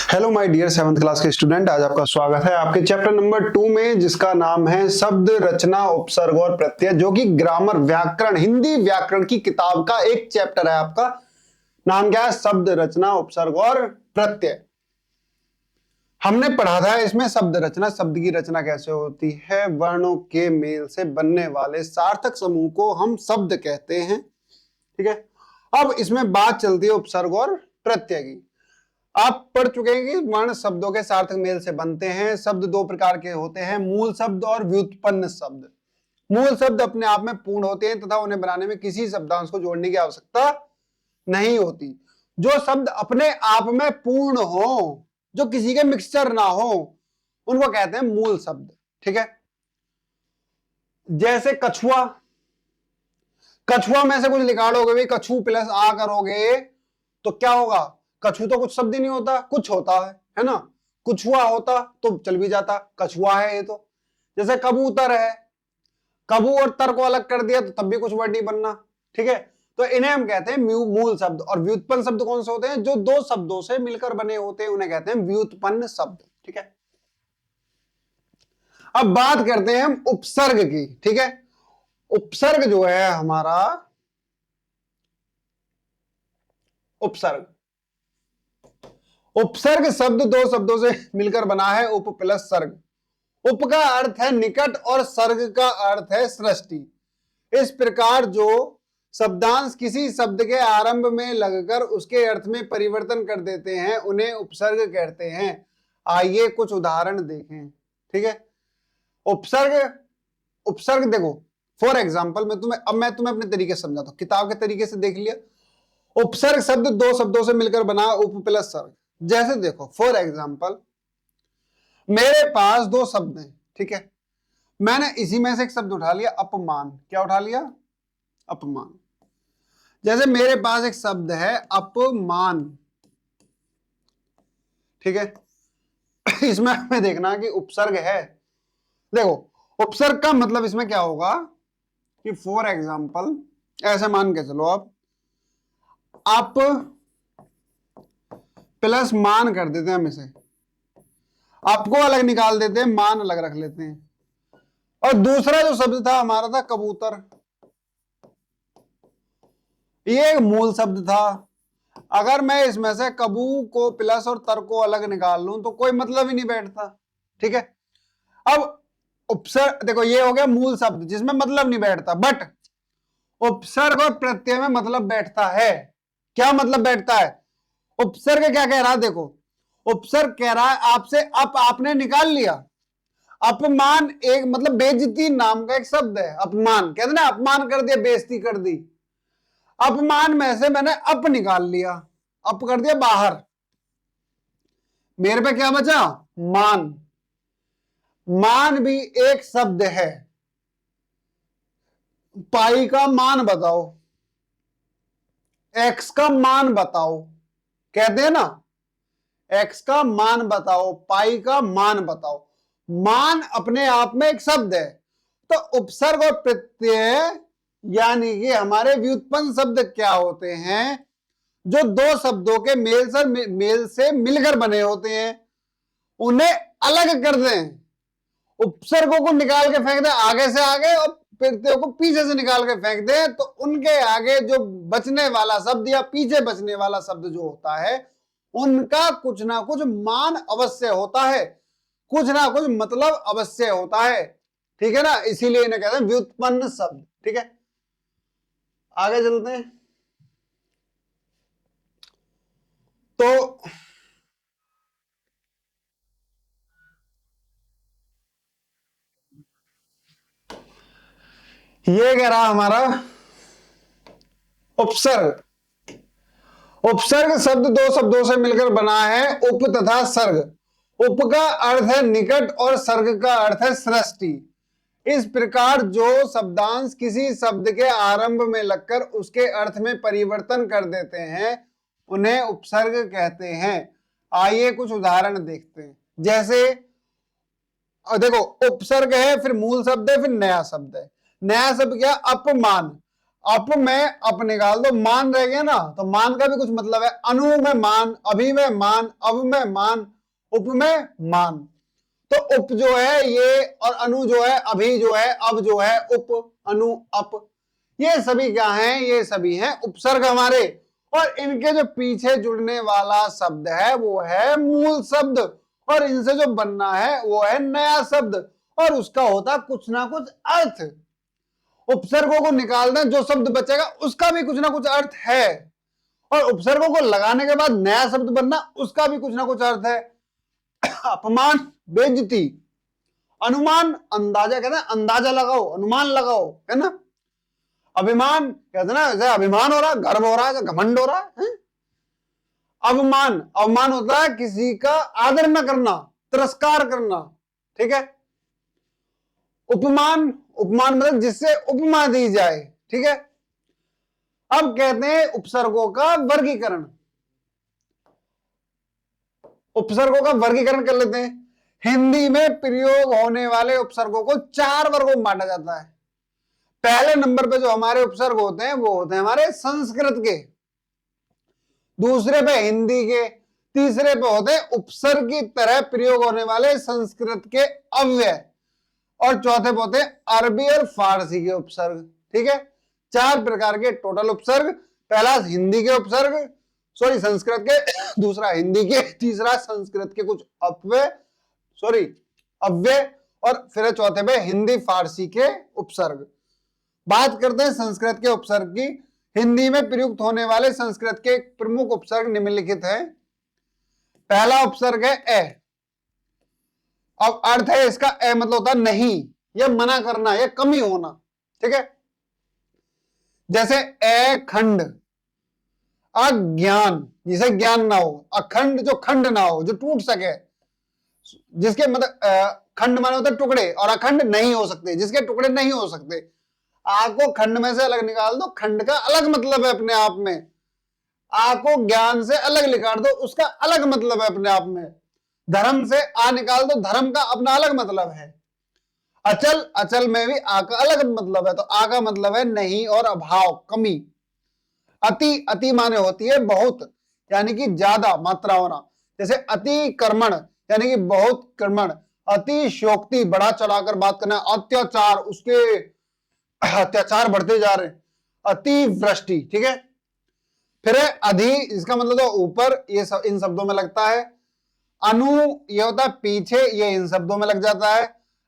Hello my dear 7th class के student, आज आपका स्वागत है आपके चैप्टर नंबर 2 में, जिसका नाम है शब्द रचना उपसर्ग और प्रत्यय, जो कि ग्रामर व्याकरण हिंदी व्याकरण की किताब का एक चैप्टर है। आपका नाम क्या है? शब्द रचना उपसर्ग और प्रत्यय। हमने पढ़ा था इसमें शब्द रचना, शब्द की रचना कैसे होती है। वर्णों के मेल से बनने वाले सार्थक समूह को हम शब्द कहते हैं। ठीक है, अब इसमें बात चलती है उपसर्ग और प्रत्यय की। आप पढ़ चुके हैं कि वर्ण शब्दों के सार्थक मेल से बनते हैं। शब्द दो प्रकार के होते हैं, मूल शब्द और व्युत्पन्न शब्द। मूल शब्द अपने आप में पूर्ण होते हैं तथा उन्हें बनाने में किसी शब्दांश को जोड़ने की आवश्यकता नहीं होती। जो शब्द अपने आप में पूर्ण हो, जो किसी के मिक्सचर ना हो, उनको कहते हैं मूल शब्द। ठीक है, जैसे कछुआ। कछुआ में से कुछ निकालोगे भी, कछू प्लस आ करोगे तो क्या होगा? कछू तो कुछ शब्द ही नहीं होता, कुछ होता है ना। कुछुआ होता तो चल भी जाता, कछुआ है ये तो। जैसे कबूतर है, कबू और तर को अलग कर दिया तो तब भी कुछ वर्ड नहीं बनना। ठीक है, तो इन्हें हम कहते हैं मूल शब्द। और व्युत्पन्न शब्द कौन से होते हैं? जो दो शब्दों से मिलकर बने होते हैं, उन्हें कहते हैं व्युत्पन्न शब्द। ठीक है, अब बात करते हैं हम उपसर्ग की। ठीक है, उपसर्ग जो है हमारा, उपसर्ग उपसर्ग शब्द दो शब्दों से मिलकर बना है, उप प्लस सर्ग। उप का अर्थ है निकट और सर्ग का अर्थ है सृष्टि। इस प्रकार जो शब्दांश किसी शब्द के आरंभ में लगकर उसके अर्थ में परिवर्तन कर देते हैं, उन्हें उपसर्ग कहते हैं। आइए कुछ उदाहरण देखें। ठीक है, उपसर्ग उपसर्ग देखो, फॉर एग्जाम्पल मैं तुम्हें अपने तरीके से समझाता हूं, किताब के तरीके से देख लिया। उपसर्ग शब्द दो शब्दों से मिलकर बना, उप प्लस सर्ग। जैसे देखो, फॉर एग्जाम्पल मेरे पास दो शब्द हैं। ठीक है, मैंने इसी में से एक शब्द उठा लिया, अपमान। क्या उठा लिया? अपमान। जैसे मेरे पास एक शब्द है अपमान। ठीक है, इसमें हमें देखना कि उपसर्ग है। देखो, उपसर्ग का मतलब इसमें क्या होगा कि फॉर एग्जाम्पल ऐसे मान के चलो, आप प्लस मान कर देते हैं, हम इसे आपको अलग निकाल देते हैं, मान अलग रख लेते हैं। और दूसरा जो शब्द था हमारा था कबूतर। ये एक मूल शब्द था। अगर मैं इसमें से कबू को प्लस और तर को अलग निकाल लूं तो कोई मतलब ही नहीं बैठता। ठीक है, अब उपसर्ग देखो, ये हो गया मूल शब्द जिसमें मतलब नहीं बैठता, बट उपसर्ग और प्रत्यय में मतलब बैठता है। क्या मतलब बैठता है? उपसर्ग क्या कह रहा है? देखो, उपसर्ग कह रहा है आपसे, आपने निकाल लिया। अपमान एक मतलब बेइज्जती नाम का एक शब्द है। अपमान कहते ना, अपमान कर दिया, बेइज्जती कर दी। अपमान में से मैंने अप निकाल लिया, अप कर दिया बाहर, मेरे पे क्या बचा? मान। मान भी एक शब्द है। पाई का मान बताओ, एक्स का मान बताओ, कहते हैं ना, एक्स का मान बताओ, पाई का मान बताओ। मान अपने आप में एक शब्द है। तो उपसर्ग और प्रत्यय यानी कि हमारे व्युत्पन्न शब्द क्या होते हैं? जो दो शब्दों के मेल से मिलकर बने होते हैं, उन्हें अलग कर दें। उपसर्गों को निकाल के फेंक दें आगे से आगे और प्रत्ययों को पीछे से निकाल के फेंक दें, तो उनके आगे जो बचने वाला शब्द या पीछे बचने वाला शब्द जो होता है, उनका कुछ ना कुछ मान अवश्य होता है, कुछ ना कुछ मतलब अवश्य होता है। ठीक है ना, इसीलिए इन्हें कहते हैं व्युत्पन्न शब्द। ठीक है, आगे चलते हैं। तो ये कह रहा हमारा उपसर्ग। उपसर्ग शब्द दो शब्दों से मिलकर बना है, उप तथा सर्ग। उप का अर्थ है निकट और सर्ग का अर्थ है सृष्टि। इस प्रकार जो शब्दांश किसी शब्द के आरंभ में लगकर उसके अर्थ में परिवर्तन कर देते हैं, उन्हें उपसर्ग कहते हैं। आइए कुछ उदाहरण देखते हैं। जैसे देखो, उपसर्ग है, फिर मूल शब्द है, फिर नया शब्द है। नया शब्द क्या? अपमान। अप में अप निकाल दो, मान रह गया ना, तो मान का भी कुछ मतलब है। अनु में मान, अभी में मान, अब में मान, उप में मान। तो उप जो है ये, और अनु जो है, अभी जो है, अब जो है, उप, अनु, अप, ये सभी क्या हैं? ये सभी हैं उपसर्ग हमारे। और इनके जो पीछे जुड़ने वाला शब्द है वो है मूल शब्द, और इनसे जो बनना है वो है नया शब्द, और उसका होता कुछ ना कुछ अर्थ। उपसर्गों को निकालना, जो शब्द बचेगा उसका भी कुछ ना कुछ अर्थ है, और उपसर्गों को लगाने के बाद नया शब्द बनना, उसका भी कुछ ना कुछ अर्थ है। अपमान, बेइज्जती। अनुमान, अंदाजा, कहते हैं अंदाजा लगाओ, अनुमान लगाओ, है ना। अभिमान, कहते हैं ना जैसे अभिमान हो रहा है, गर्व हो रहा है, घमंड हो रहा है। अवमान, अवमान होता है किसी का आदर न करना, तिरस्कार करना, ठीक है। उपमान, उपमान मतलब जिससे उपमा दी जाए, ठीक है। अब कहते हैं उपसर्गों का वर्गीकरण। उपसर्गों का वर्गीकरण कर लेते हैं। हिंदी में प्रयोग होने वाले उपसर्गों को 4 वर्गों में बांटा जाता है। पहले नंबर पे जो हमारे उपसर्ग होते हैं वो होते हैं हमारे संस्कृत के, दूसरे पे हिंदी के, तीसरे पे होते हैं उपसर्ग की तरह प्रयोग होने वाले संस्कृत के अव्यय, और चौथे पे होते हैं अरबी और फारसी के उपसर्ग, ठीक है। 4 प्रकार के टोटल उपसर्ग। पहला हिंदी के उपसर्ग, सॉरी संस्कृत के, दूसरा हिंदी के, तीसरा संस्कृत के कुछ अव्यय, और फिर चौथे पे हिंदी फारसी के उपसर्ग। बात करते हैं संस्कृत के उपसर्ग की। हिंदी में प्रयुक्त होने वाले संस्कृत के प्रमुख उपसर्ग निम्नलिखित हैं। पहला उपसर्ग है ए। अब अर्थ है इसका ए मतलब होता है नहीं, या मना करना, या कमी होना, ठीक है। जैसे ए खंड, अज्ञान, जिसे ज्ञान ना हो, अखंड जो खंड ना हो, जो टूट सके, जिसके मतलब खंड माने होता है टुकड़े, और अखंड नहीं हो सकते, जिसके टुकड़े नहीं हो सकते। आ को खंड में से अलग निकाल दो, खंड का अलग मतलब है अपने आप में। आ को ज्ञान से अलग निकाल दो, उसका अलग मतलब है अपने आप में। धर्म से आ निकाल दो, धर्म का अपना अलग मतलब है। अचल, अचल में भी आ का अलग मतलब है, तो आ का मतलब है नहीं और अभाव, कमी। अति, अति माने होती है बहुत, यानी कि ज्यादा मात्रा होना। जैसे अति कर्मण, यानी कि बहुत कर्मण। अति शोक्ति, बढ़ा चढ़ाकर बात करना। अत्याचार, उसके अत्याचार बढ़ते जा रहे हैं। अति वृष्टि, ठीक है। फिर है अधि, इसका मतलब तो ऊपर, ये सब इन शब्दों में लगता है। अनु, ये होता है पीछे, ये इन शब्दों में लग जाता है।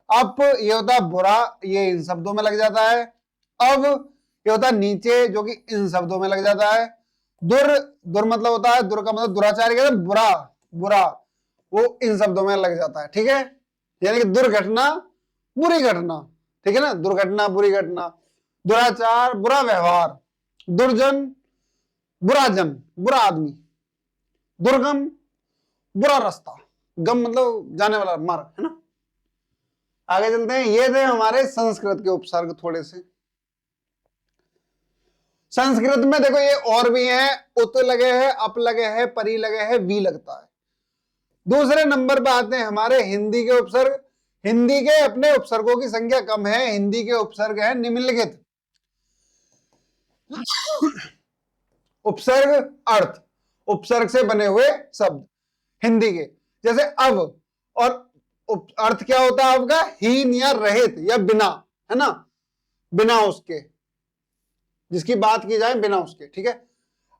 अप, ये होता है बुरा, ये इन शब्दों में लग जाता है। अब, ये होता है नीचे, जो कि इन शब्दों में लग जाता है। दुर, दुर मतलब होता है, दुर का मतलब दुराचारी, कहते हैं बुरा, बुरा, वो इन शब्दों में लग जाता है, ठीक है। यानी कि दुर्घटना, बुरी घटना, ठीक है ना। दुर्घटना, बुरी घटना। दुराचार, बुरा व्यवहार। दुर्जन, बुरा जन, बुरा आदमी। दुर्गम, बुरा रास्ता, गम मतलब जाने वाला मार्ग, है ना। आगे चलते हैं। ये थे हमारे संस्कृत के उपसर्ग थोड़े से। संस्कृत में देखो ये और भी हैं, उत लगे हैं, अप लगे हैं, परी लगे हैं, वी लगता है। दूसरे नंबर पर आते हैं हमारे हिंदी के उपसर्ग। हिंदी के अपने उपसर्गों की संख्या कम है। हिंदी के उपसर्ग है निम्नलिखित। उपसर्ग, अर्थ, उपसर्ग से बने हुए शब्द हिंदी के। जैसे अब, और अर्थ क्या होता है आपका? हीन या रहित या बिना, है ना, बिना उसके, जिसकी बात की जाए बिना उसके, ठीक है।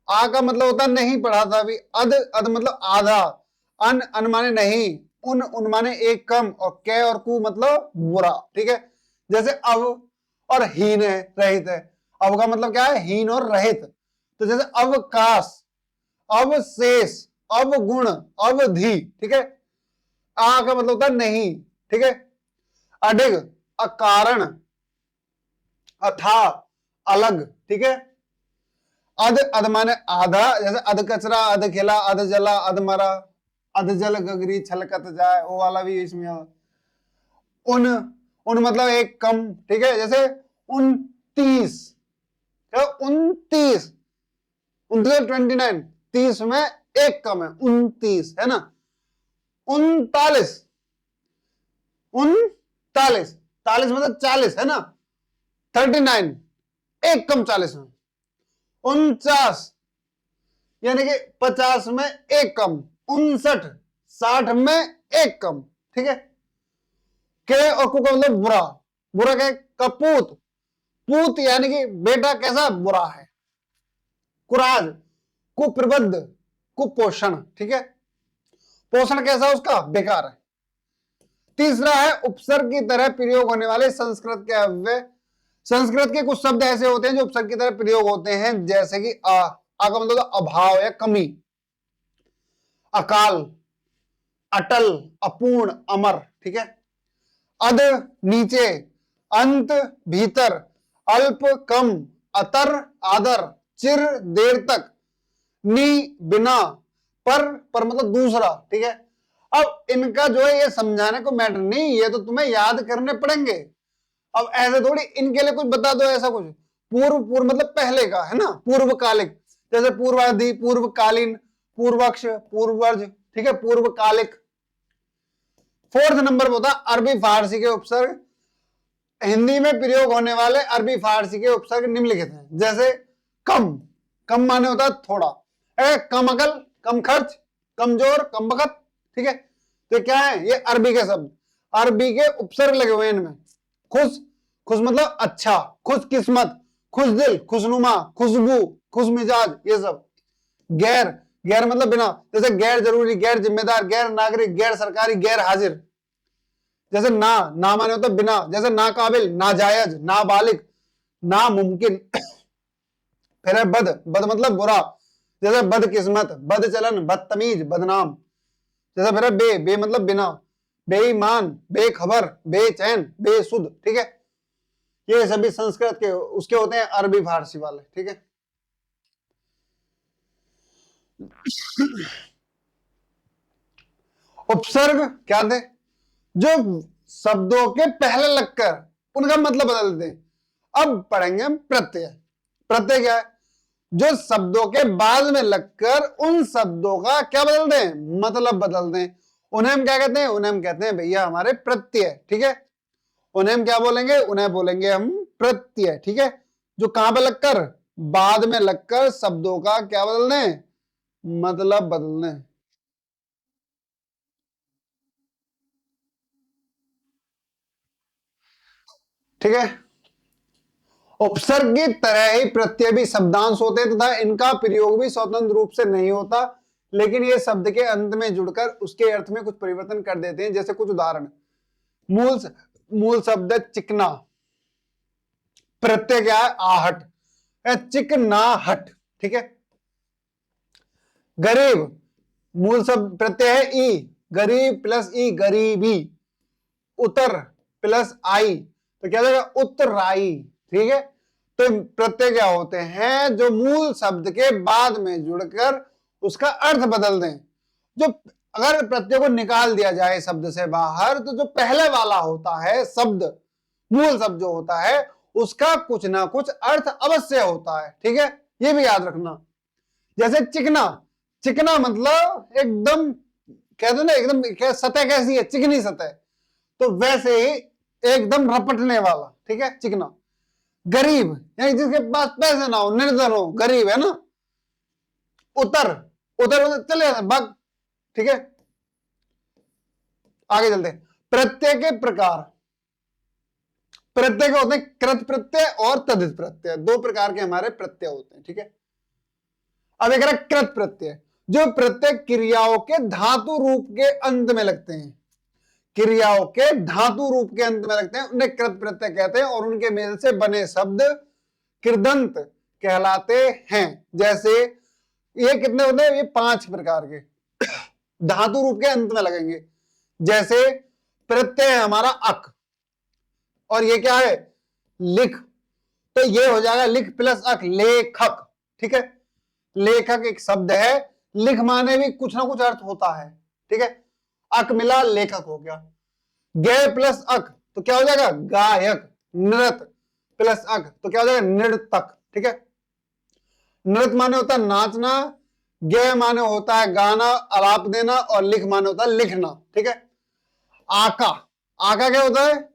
आ का मतलब होता है नहीं, पढ़ा था अभी। अध, अध मतलब आधा। अन, अन माने नहीं। उन माने एक कम। और कै और कु मतलब बुरा, ठीक है। जैसे अब और हीन है, रहित है। अब का मतलब क्या है? हीन और रहित। तो जैसे अवकाश, अवशेष, अवगुण, अवधि, ठीक है। आ का मतलब होता है नहीं, ठीक है। अडिग, अकारण, अथा, अलग, ठीक है। अध, अध माने आधा। जैसे अध कचरा, अध खिला, अध जला, अध मरा, अध जल गगरी छलकत जाए, वो वाला भी इसमें। उन, उन मतलब एक कम, ठीक है। जैसे 29, 29, 29, 30 में एक कम है, 29, है ना। 39, 39, 40 मतलब 40, है ना। 39, एक कम 40 में, 49 यानी कि 50 में एक कम, 59 60 में एक कम, ठीक है। के और कु का मतलब बुरा, बुरा क्या है, कपूत, पूत यानी कि बेटा कैसा बुरा है, कुराज, कुप्रबद्ध, कुपोषण, ठीक है, पोषण कैसा उसका बेकार है। तीसरा है उपसर्ग की तरह प्रयोग होने वाले संस्कृत के अव्यय। संस्कृत के कुछ शब्द ऐसे होते हैं जो उपसर्ग की तरह प्रयोग होते हैं, जैसे कि आ का मतलब अभाव या कमी, अकाल, अटल, अपूर्ण, अमर, ठीक है। अध नीचे, अंत भीतर, अल्प कम, अतर आदर, चिर देर तक, नी बिना, पर मतलब दूसरा, ठीक है। अब इनका जो है ये समझाने को मैटर नहीं, ये तो तुम्हें याद करने पड़ेंगे। अब ऐसे थोड़ी इनके लिए कुछ बता दो ऐसा कुछ, पूर्व, पूर्व मतलब पहले का है ना, पूर्वकालिक, जैसे पूर्वाधि, पूर्वकालीन, पूर्वक्ष, पूर्वज, ठीक है, पूर्वकालिक। फोर्थ नंबर होता अरबी फारसी के उपसर्ग। हिंदी में प्रयोग होने वाले अरबी फारसी के उपसर्ग निम्नलिखित हैं, जैसे कम, कम माने होता है थोड़ा, कम अकल, कम खर्च, कमजोर, कम बखत, ठीक है। तो क्या है ये अरबी के शब्द, अरबी के उपसर्ग लगे हुए इनमें। खुश, खुश मतलब अच्छा, खुश किस्मत, खुश दिल, खुशनुमा, खुशबू, खुश मिजाज, ये सब। गैर, गैर मतलब बिना, जैसे गैर जरूरी, गैर जिम्मेदार, गैर नागरिक, गैर सरकारी, गैर हाजिर। जैसे ना, ना माने होता बिना, जैसे ना काबिल, ना जायज, ना बालिग, ना मुमकिन। फिर है बद, बद मतलब बुरा, जैसे बदकिस्मत, बदचलन, बदतमीज, बदनाम। जैसे फिर है बे, बे मतलब बिना, बेईमान, बेखबर, बेचैन, बेसुध, ठीक है। ये सभी संस्कृत के उसके होते हैं अरबी फारसी वाले, ठीक है। उपसर्ग क्या थे, जो शब्दों के पहले लगकर उनका मतलब बदल दें। अब पढ़ेंगे हम प्रत्यय। प्रत्यय क्या है, जो शब्दों के बाद में लगकर उन शब्दों का क्या बदल दें, मतलब बदल दें। उन्हें हम क्या कहते हैं, उन्हें हम कहते हैं भैया हमारे प्रत्यय, ठीक है। उन्हें हम क्या बोलेंगे, उन्हें बोलेंगे हम प्रत्यय, ठीक है। जो कहां पे लगकर, बाद में लगकर शब्दों का क्या बदलने, मतलब बदलने। ठीक है। उपसर्ग की तरह ही प्रत्यय भी शब्दांश होते हैं तथा इनका प्रयोग भी स्वतंत्र रूप से नहीं होता, लेकिन ये शब्द के अंत में जुड़कर उसके अर्थ में कुछ परिवर्तन कर देते हैं। जैसे कुछ उदाहरण, मूल मूल शब्द है चिकना, प्रत्यय क्या है आहट, चिकनाहट, ठीक है। गरीब, मूल शब्द प्रत्यय है ई, गरीब प्लस ई, गरीबी। उतर प्लस आई तो क्या जाएगा उत्तराई, ठीक है। तो प्रत्यय क्या होते हैं, जो मूल शब्द के बाद में जुड़कर उसका अर्थ बदल दें। जो अगर प्रत्यय को निकाल दिया जाए शब्द से बाहर, तो जो पहले वाला होता है शब्द, मूल शब्द जो होता है उसका कुछ ना कुछ अर्थ अवश्य होता है, ठीक है। ये भी याद रखना। जैसे चिकना, चिकना मतलब एकदम, कहते ना एकदम सतह कैसी है, चिकनी सतह, तो वैसे ही एकदम रपटने वाला, ठीक है, चिकना। गरीब यानी जिसके पास पैसे ना हो, निर्धन हो, गरीब है ना। उतर, उतर मतलब चले जाते भाग, ठीक है। आगे चलते हैं। प्रत्यय के प्रकार, प्रत्यय के होते हैं कृत प्रत्यय और तद्धित प्रत्यय, दो प्रकार के हमारे प्रत्यय होते हैं, ठीक है। अब एक कृत प्रत्यय, जो प्रत्यय क्रियाओं के धातु रूप के अंत में लगते हैं, क्रियाओं के धातु रूप के अंत में लगते हैं, उन्हें कृत प्रत्यय कहते हैं, और उनके मेल से बने शब्द कृदंत कहलाते हैं। जैसे ये कितने होते हैं, ये 5 प्रकार के धातु रूप के अंत में लगेंगे। जैसे प्रत्यय है हमारा अक, और ये क्या है लिख, तो ये हो जाएगा लिख प्लस अक, लेखक, ठीक है। लेखक एक शब्द है, लिख माने भी कुछ ना कुछ अर्थ होता है, ठीक है। अक मिला लेखक हो गया। गे प्लस अक तो क्या हो जाएगा गायक। नृत प्लस अक तो क्या हो जाएगा नृतक, ठीक है। नृत्य माने होता है नाचना, गे माने होता है गाना, आलाप देना, और लिख माने होता है लिखना, ठीक है। आका, आका क्या होता है,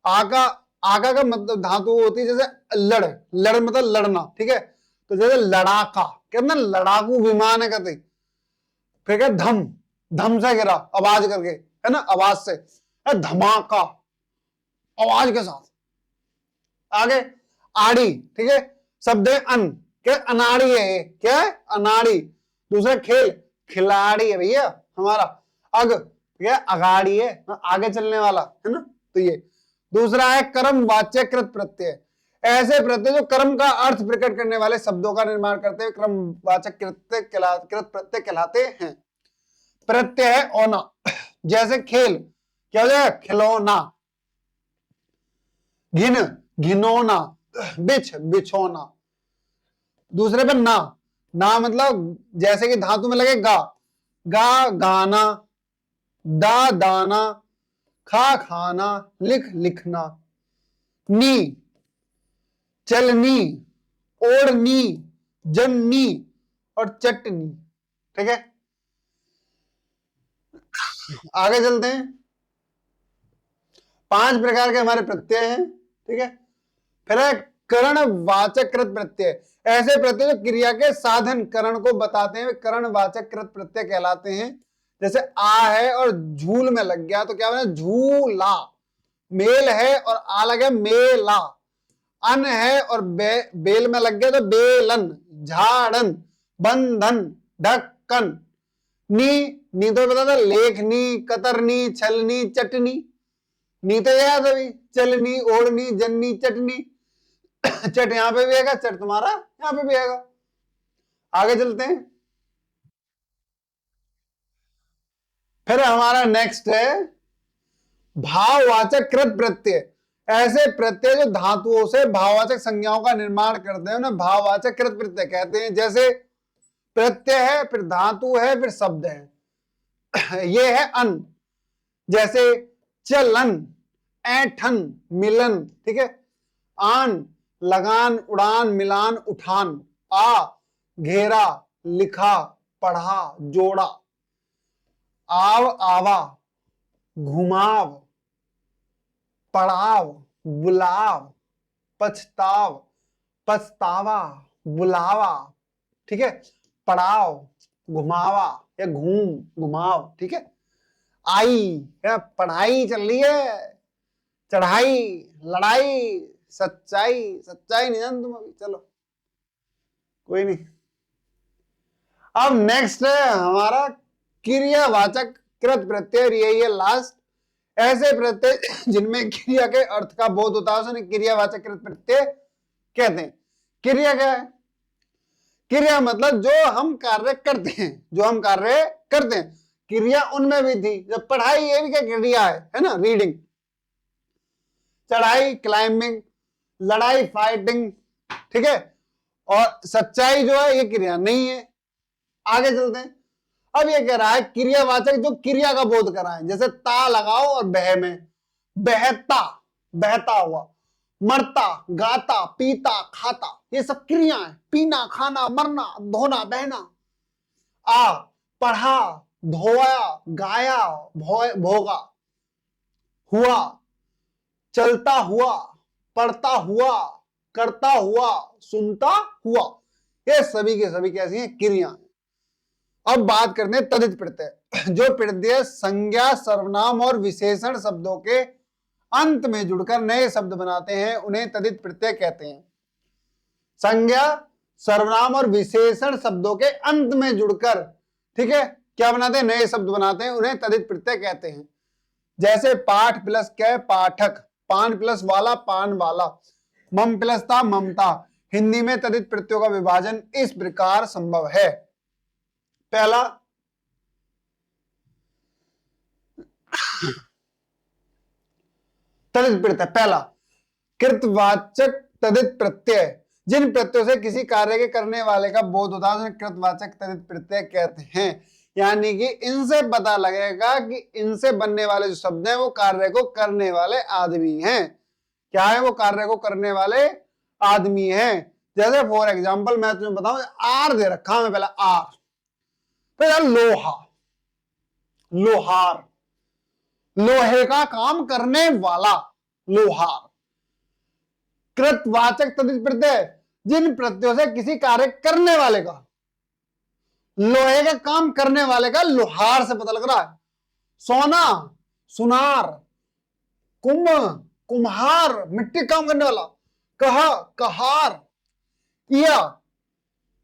आका, आका का मतलब धातु होती है जैसे लड़, लड़ मतलब लड़ना, ठीक है। तो जैसे लड़ाका, कहते ना लड़ाकू विमान है कहते। फिर क्या धम, धम से गिरा आवाज करके, है ना, आवाज से, धमाका आवाज के साथ। आगे आड़ी, ठीक है, शब्द है अन, क्या अनाड़ी है ये, क्या है अनाड़ी। दूसरा खेल, खिलाड़ी है भैया हमारा। अग, ठीक है, अगाड़ी है, आगे चलने वाला, है ना। तो ये दूसरा है कर्म वाचक कृत प्रत्यय, ऐसे प्रत्यय जो कर्म का अर्थ प्रकट करने वाले शब्दों का निर्माण करते हुए कर्म वाचक कृत प्रत्यय कहलाते हैं। प्रत्यय है ओना, जैसे खेल, क्या हो जाएगा खिलौना। घिन, घिनौना। बिछ, बिछौना। दूसरे पे ना, ना मतलब जैसे कि धातु में लगे गा, गा गाना, दा दाना, खा खाना, लिख लिखना। नी, चलनी, ओढ़नी, जननी और चटनी, ठीक है। आगे चलते हैं। 5 प्रकार के हमारे प्रत्यय हैं, ठीक है। फिर है करण वाचक कृत प्रत्यय, ऐसे प्रत्यय जो क्रिया के साधन करण को बताते हैं, करण वाचक कृत प्रत्यय कहलाते हैं। जैसे आ है और झूल में लग गया तो क्या बना झूला, मेल है और आ लग गया मेला। अन है और बेल में लग गया तो बेलन, झाड़न, बंधन, ढक्कन। नी तो बता था लेखनी, कतरनी, छलनी, चटनी। नी तो याद अभी, चलनी, ओढ़नी, जननी, चटनी। चट यहां पे भी आएगा, चट तुम्हारा यहां पे भी आएगा। आगे चलते हैं। फिर हमारा नेक्स्ट है भाववाचक कृत प्रत्यय, ऐसे प्रत्यय जो धातुओं से भाववाचक संज्ञाओं का निर्माण करते हैं उन्हें भाववाचक कृत प्रत्यय कहते हैं। जैसे प्रत्यय है, फिर धातु है, फिर शब्द है। ये है अन, जैसे चलन, ऐठन, मिलन, ठीक है। आन, लगान, उड़ान, मिलान, उठान। आ, घेरा, लिखा, पढ़ा, जोड़ा। आव, आवा, घुमाव, पड़ाव, बुलाव, पछताव, पछतावा, बुलावा, ठीक है। पड़ाव, घुमावा या घूम, घुमाव, ठीक है। आई, या पढ़ाई चल रही है, चढ़ाई, लड़ाई, सच्चाई, सच्चाई नहीं जान तुम अभी, चलो कोई नहीं। अब नेक्स्ट है हमारा क्रियावाचक कृत प्रत्यय, यही है लास्ट। ऐसे प्रत्यय जिनमें क्रिया के अर्थ का बोध होता है उन्हें क्रियावाचक कृत प्रत्यय कहते हैं। क्रिया क्या है? क्रिया मतलब जो हम कार्य करते हैं, जो हम कार्य करते हैं। क्रिया उनमें भी थी, जब पढ़ाई ये भी क्या क्रिया है ना, रीडिंग। चढ़ाई क्लाइंबिंग, लड़ाई फाइटिंग, ठीक है। और सच्चाई जो है ये क्रिया नहीं है। आगे चलते हैं। अब ये कह रहा है क्रियावाचक जो क्रिया का बोध कराए, जैसे ता लगाओ और बह में, बहता, बहता हुआ, मरता, गाता, पीता, खाता, ये सब क्रिया है। पीना, खाना, मरना, धोना, बहना। आ, पढ़ा, धोया, गाया, भोगा, हुआ, चलता हुआ, पढ़ता हुआ, करता हुआ, सुनता हुआ, ये सभी के सभी कैसी हैं क्रिया। अब बात करते हैं तदित प्रत्यय, जो प्रत्यय संज्ञा, सर्वनाम और विशेषण शब्दों के अंत में जुड़कर नए शब्द बनाते हैं उन्हें तदित प्रत्यय कहते हैं। संज्ञा, सर्वनाम और विशेषण शब्दों के अंत में जुड़कर, ठीक है, क्या बनाते हैं नए शब्द बनाते हैं उन्हें तदित प्रत्यय कहते हैं। जैसे पाठ प्लस कै पाठक, पान प्लस वाला पान वाला, मम प्लस ता ममता। हिंदी में तदित प्रत्ययों का विभाजन इस प्रकार संभव है। पहला, तदित प्रत्यय, पहला कृतवाचक तदित प्रत्यय, जिन प्रत्ययों से किसी कार्य के करने वाले का बोध होता है उन्हें कृतवाचक तदित प्रत्यय कहते हैं। यानी कि इनसे पता लगेगा कि इनसे बनने वाले जो शब्द हैं वो कार्य को करने वाले आदमी हैं। क्या है वो? कार्य को करने वाले आदमी हैं। जैसे फॉर एग्जाम्पल मैं तुम्हें बताऊं, आर दे रखा मैं पहला आर, फिर लोहा, लोहार, लोहे का काम करने वाला, लोहार। कृतवाचक तद्धित प्रत्यय जिन प्रत्ययों से किसी कार्य करने वाले का, लोहे का काम करने वाले का, लोहार से पता लग रहा है, सोना सुनार, कुंभ कुम्हार मिट्टी काम करने वाला, कहा कहार, या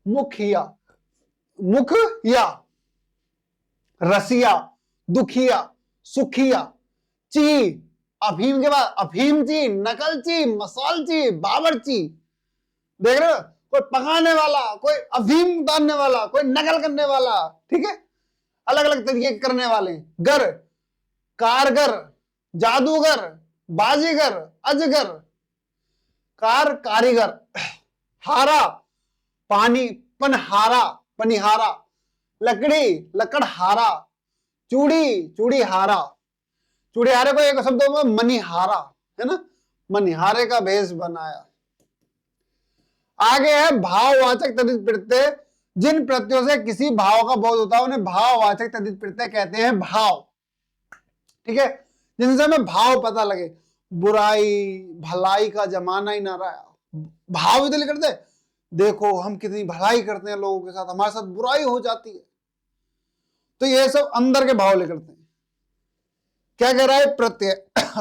मुखिया मुखिया, रसिया दुखिया सुखिया, ची अफीम के बाद अफीमची, नकलची, मसालची, बावर्ची। देख रहे हो, कोई पकाने वाला, कोई अफीम उतारने वाला, कोई नकल करने वाला, ठीक है, अलग अलग तरीके करने वाले। गर कारगर, जादूगर, बाजीगर, अजगर, कार कारीगर, हारा पानी पनहारा पनिहारा, लकड़ी लकड़हारा, चूड़ी चूड़ीहारा, चूड़ीहारे को एक शब्द में मनिहारा, है ना, मनिहारे का भेष बनाया। आगे है भाववाचक तद्धित प्रत्यय जिन प्रत्ययों से किसी भाव का बोध होता है उन्हें भाववाचक तद्धित प्रत्यय कहते हैं। भाव, ठीक है, जिनसे हमें भाव पता लगे, बुराई भलाई का जमाना ही ना रहा, भाव इधर करते, देखो हम कितनी भलाई करते हैं लोगों के साथ, हमारे साथ बुराई हो जाती है, तो ये सब अंदर के भाव लेकर करते हैं। क्या कह रहा है, प्रत्यय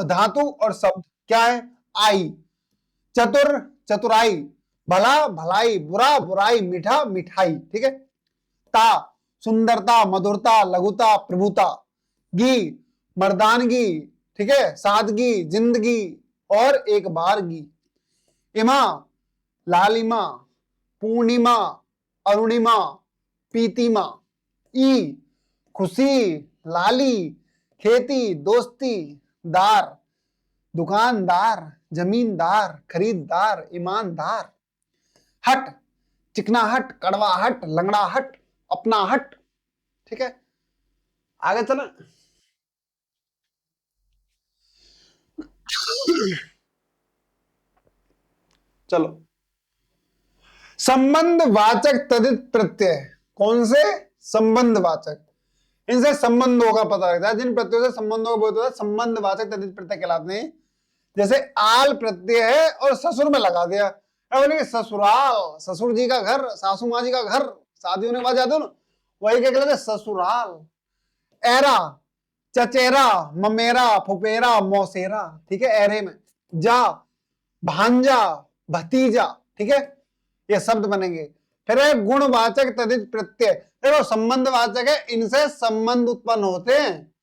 धातु और शब्द क्या है, आई, चतुर चतुराई, भला भलाई, बुरा बुराई, मीठा मिठाई, ठीक है, ता सुंदरता मधुरता लघुता प्रभुता, गी मर्दानगी, ठीक है, सादगी जिंदगी और एक बारगी, इमा लालिमा, पूर्णिमा, अरुणिमा, पीतिमा, ई खुशी, लाली, खेती, दोस्ती, दार दुकानदार, जमींदार, खरीददार, ईमानदार, हट चिकनाहट, कड़वाहट, लंगड़ाहट, अपनाहट, ठीक है। आगे चलो, चलो संबंध वाचक तद्धित प्रत्यय, कौन से, संबंध वाचक, इनसे संबंधों का पता लगता है, जिन प्रत्ययों से संबंधों का बोध होता है संबंध वाचक तद्धित प्रत्यय कहलाते हैं। जैसे आल प्रत्यय है और ससुर में लगा दिया, बोले ससुराल, ससुर जी का घर, सासू माँ जी का घर, शादियों ने जाते हो ना, वही क्या कहते हैं, ससुराल। एरा चचेरा, ममेरा, फुपेरा, मौसेरा, ठीक है, एरे में। जा भांजा, भतीजा, ठीक है, ये शब्द बनेंगे। फिर है गुणवाचक तद्धित प्रत्यय, देखो संबंधवाचक है, इनसे संबंध उत्पन्न होते हैं।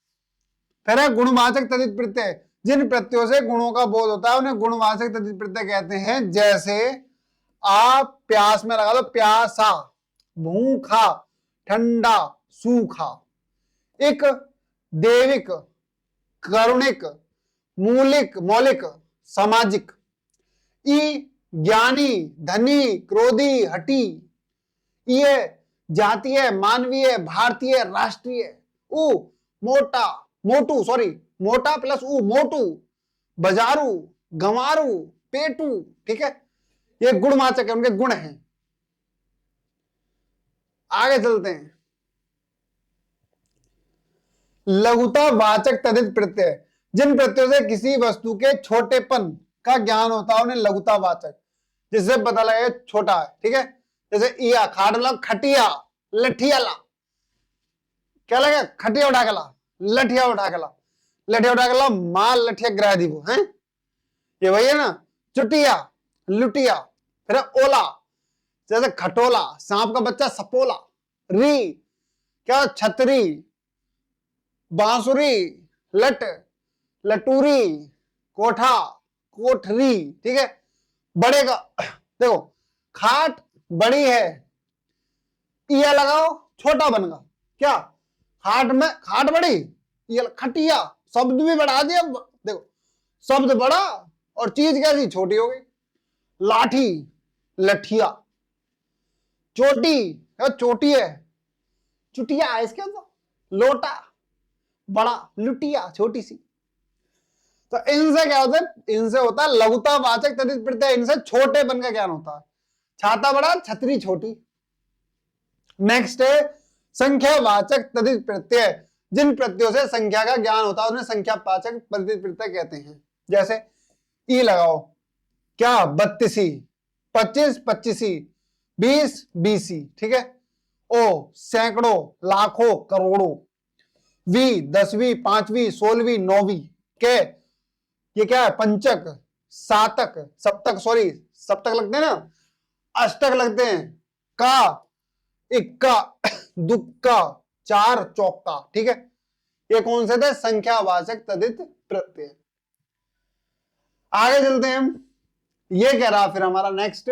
फिर है गुणवाचक तद्धित प्रत्यय, जिन प्रत्ययों से गुणों का बोध होता है उन्हें गुणवाचक तद्धित प्रत्यय कहते हैं। जैसे आप प्यास में लगा दो, प्यासा, भूखा, ठंडा, सूखा। एक देविक, करुणिक, मूलिक मौलिक, सामाजिक। ई ज्ञानी, धनी, क्रोधी, हटी। ये जातीय, मानवीय, भारतीय, राष्ट्रीय। उ मोटा, मोटू, सॉरी मोटा प्लस उ मोटू, बाजारू, गंवारू, पेटू, ठीक है, ये गुणवाचक है, उनके गुण हैं। आगे चलते हैं, लघुता वाचक तद्धित प्रत्यय, जिन प्रत्ययों से किसी वस्तु के छोटेपन का ज्ञान होता है उन्हें लघुता वाचक, जिससे पता लगे छोटा है, ठीक है। जैसे इया खाट मतलब खटिया, लठिया ला, क्या लगे, खटिया उठा के ला, लठिया उठा के ला, लठिया उठा के ला, माल लठिया गिरा दी वो, हैं, ये वही है ना। चुटिया, लुटिया। फिर ओला, जैसे खटोला, सांप का बच्चा सपोला। री क्या, छतरी, बांसुरी, लट, लटूरी, कोठा, कोठरी, ठीक है। बड़े का, देखो खाट बड़ी है, इया लगाओ छोटा बन गया, क्या, खाट में खाट बड़ी, ये खटिया, शब्द भी बढ़ा दिया, देखो शब्द बड़ा और चीज कैसी, छोटी हो गई। लाठी, लठिया। चोटी, चोटी है, चुटिया है इसके अंदर। लोटा बड़ा, लुटिया छोटी सी। तो इनसे क्या होता है, इनसे होता है लघुता वाचक तद्धित प्रत्यय, इनसे छोटेपन का ज्ञान होता है। छाता बड़ा, छतरी छोटी। नेक्स्ट है संख्या वाचक तद्धित प्रत्यय, जिन प्रत्ययों से संख्या का ज्ञान होता है उन्हें संख्या वाचक तद्धित प्रत्यय कहते हैं। जैसे ई लगाओ, क्या 32, 25 25, 20 20, ठीक है। ओ सैकड़ों, लाखों, करोड़ों। वी 10वीं, 5वीं, 16वीं, 9वीं। के ये क्या है, पंचक, सातक, सप्तक, सॉरी सप्तक लगते हैं ना, अष्टक लगते हैं। का इक्का, दुक्का, चार चौका, ठीक है। ये कौन से थे, संख्यावाचक तद्धित प्रत्यय। आगे चलते हैं हम। ये कह रहा फिर हमारा नेक्स्ट,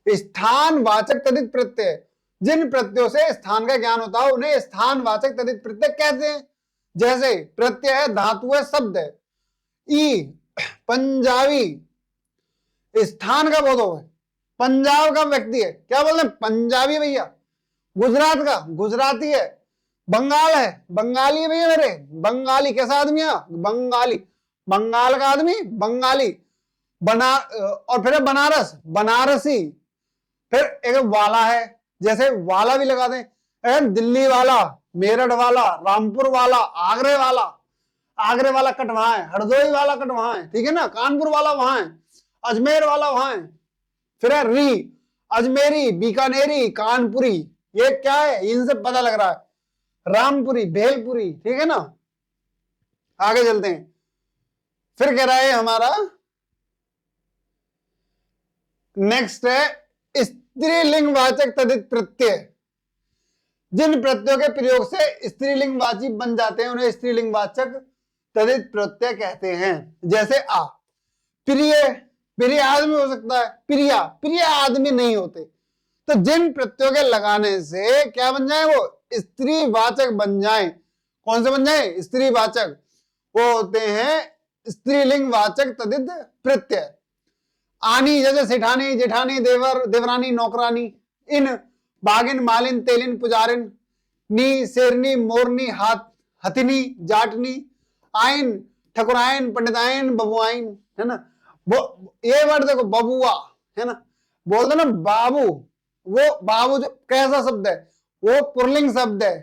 स्थानवाचक तद्धित प्रत्यय। जिन प्रत्ययों से स्थान का ज्ञान होता है उन्हें स्थानवाचक तद्धित प्रत्यय कहते हैं। जैसे प्रत्यय है, धातु है, शब्द है। ई पंजाबी, स्थान का बोध है, पंजाब का व्यक्ति है, क्या बोलते हैं, पंजाबी भैया। गुजरात का, गुजराती है। बंगाल है, बंगाली है भैया मेरे, बंगाली। कैसा आदमी है, बंगाली, बंगाल का आदमी, बंगाली। और फिर बनारस, बनारसी। फिर एक वाला है, जैसे वाला भी लगा दें, दिल्ली वाला, मेरठ वाला, रामपुर वाला, आगरे वाला। आगरे वाला कट वहां है, हरदोई वाला कट वहां है, ठीक है ना। कानपुर वाला वहां है, अजमेर वाला वहां है। फिर है री, अजमेरी, बीकानेरी, कानपुरी। ये क्या है, इनसे पता लग रहा है, रामपुरी, भेलपुरी, ठीक है ना। आगे चलते हैं। फिर कह रहा है हमारा नेक्स्ट है स्त्रीलिंगवाचक तद्धित प्रत्यय। जिन प्रत्ययों के प्रयोग से स्त्रीलिंगवाची बन जाते हैं उन्हें स्त्रीलिंगवाचक तद्धित प्रत्यय कहते हैं। जैसे आ, प्रिय, प्रिय आदमी हो सकता है, प्रिया, प्रिय आदमी नहीं होते। तो जिन प्रत्ययों के लगाने से क्या बन जाए, वो स्त्रीवाचक बन जाए। कौन से बन जाए, स्त्रीवाचक, वो होते हैं स्त्रीलिंगवाचक तद्धित प्रत्यय। आनी, जैसे सेठानी, जेठानी, देवर, देवरानी, नौकरानी। इन बागिन, मालिन, तेलिन, पुजारिन। नी शेरनी, मोरनी, हथिनी, जाटनी। आइन ठकुराइन, पंडिताइन, बबुआइन, है ना। ये वर्ड देखो, बबुआ, है ना, बोलते ना बाबू। वो बाबू जो कैसा शब्द है, वो पुल्लिंग शब्द है।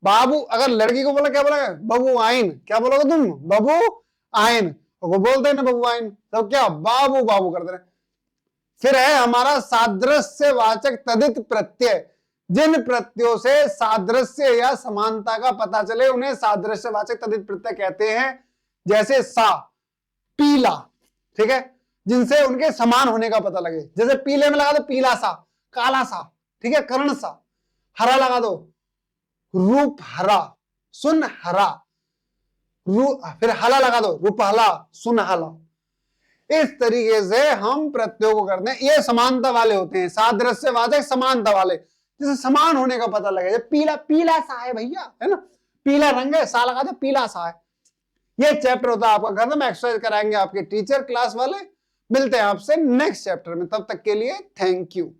बाबू अगर लड़की को बोला, क्या बोला, बबू आइन। क्या बोलोगे तुम, बबू आइन। वो बोलते हैं ना बबू आइन, तो क्या बाबू बाबू करते रहे। फिर है हमारा सादृश्यवाचक तद्धित प्रत्यय। जिन प्रत्ययों से सादृश्य या समानता का पता चले उन्हें सादृश्यवाचक तद्धित प्रत्यय कहते हैं। जैसे सा, पीला, ठीक है, जिनसे उनके समान होने का पता लगे। जैसे पीले में लगा दो पीला सा, काला सा, ठीक है, कर्ण सा। हरा लगा दो, रूप हरा, सुन हरा। फिर हला लगा दो, रूप हला, सुन हला। इस तरीके से हम प्रत्ययों को करते हैं। ये समानता वाले होते हैं, सादृश्यवाचक समानता वाले, जिसे समान होने का पता लगे। पीला, पीला सा है भैया, है ना, पीला रंग है, सा लगा दो, पीला सा है। ये चैप्टर होता है आपका खत्म। एक्सरसाइज कराएंगे आपके टीचर क्लास वाले। मिलते हैं आपसे नेक्स्ट चैप्टर में, तब तक के लिए थैंक यू।